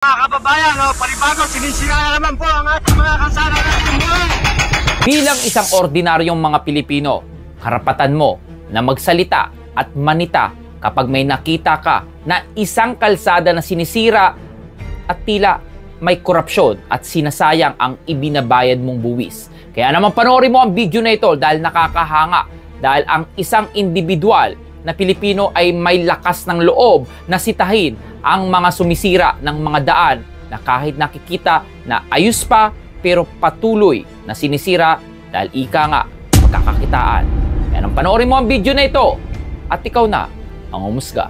Mga kababayan, panibago, sinisira na naman po ang ating mga kalsada natin buhay. Bilang isang ordinaryong mga Pilipino, karapatan mo na magsalita at manita kapag may nakita ka na isang kalsada na sinisira at tila may korupsyon at sinasayang ang ibinabayad mong buwis. Kaya naman panoorin mo ang video na ito dahil nakakahanga, dahil ang isang individual na Pilipino ay may lakas ng loob na sitahin ang mga sumisira ng mga daan na kahit nakikita na ayos pa pero patuloy na sinisira dahil ika nga magkakakitaan. Kaya nang panoorin mo ang video na ito at ikaw na ang humusga.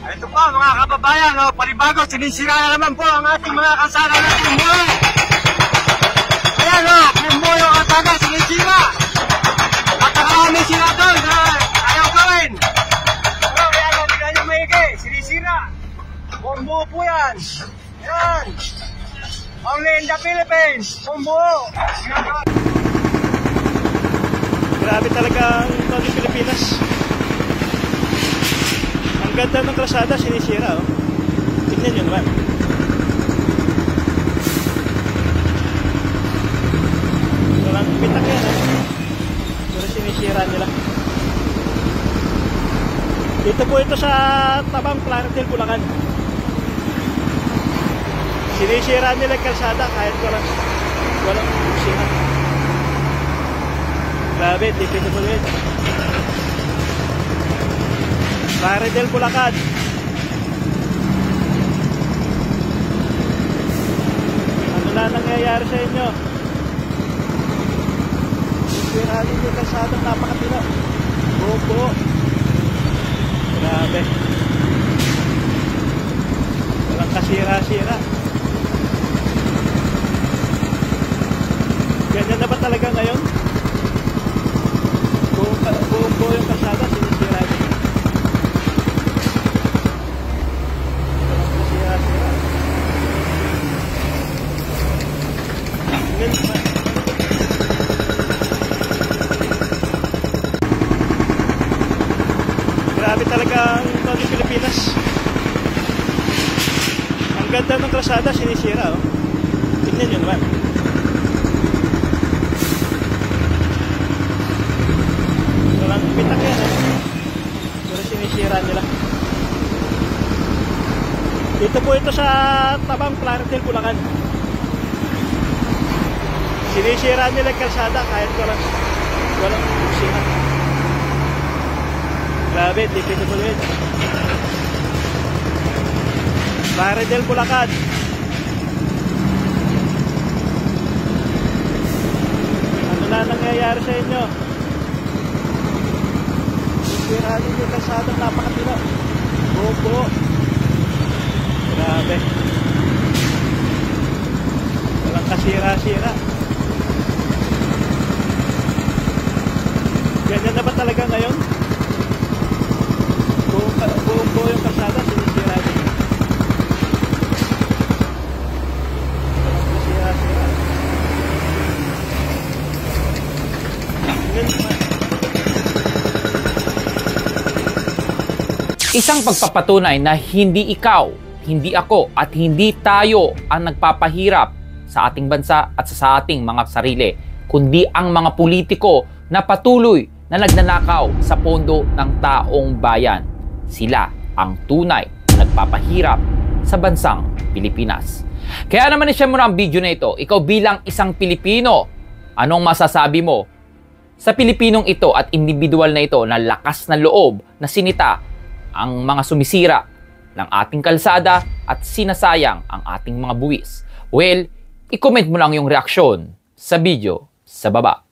Ito po mga kababayan, panibago, sinisira na naman po ang ating mga kalsada natin buhay. Ayan bumbo yung kalsada, sinisira. At nakarami sila doon na ayaw gawin. Kaya nabigyan yung maigi, sinisira. Bumbo po yan. Ayan. Only in the Philippines. Bumbo. Grabe talaga ang mga Pilipinas. Ang ganda ng kalsada, sinisira. Tignan nyo naman. Walang pitak yan. Pero sinisira nila. Dito po ito sa Tabang Plaridel, Bulacan. Sinisira nila yung kalsada kahit walang sira. Grabe, dito po yun. Plaridel, Bulacan. Ano na nangyayari sa inyo? Sirahin yung kalsadang napakatila. Buo. Grabe. Walang kasira-sira. Ganyan na ba talaga ngayon? Buo yung kalsada, sinisira niyo. Grabe talaga ang mga Pilipinas. Ang ganda ng kalsada, sinisira. Tignan nyo naman. Walang pitak yan. Pero sinisira nila. Dito po ito sa Tabang Plaridel, Bulacan. Sinisira nila yung kalsada kahit walang sira. Grabe, dito po yun. Plaridel, Bulacan. Ano na nangyayari sa inyo? Sirahin yung kalsadang napakatila. Buo. Grabe. Walang kasira-sira. Ganyan na ba talaga ngayon? Buo yung kalsada, sinisira niyo. Walang kasira-sira. Ganyan naman. Isang pagpapatunay na hindi ikaw, hindi ako, at hindi tayo ang nagpapahirap sa ating bansa at sa ating mga sarili, kundi ang mga politiko na patuloy na nagnanakaw sa pondo ng taong bayan. Sila ang tunay na nagpapahirap sa bansang Pilipinas. Kaya naman i-share mo na ang video na ito. Ikaw bilang isang Pilipino, anong masasabi mo sa Pilipinong ito at individual na ito na lakas na loob na sinita ang mga sumisira ng ating kalsada at sinasayang ang ating mga buwis? Well, i-comment mo lang yung reaksyon sa video sa baba.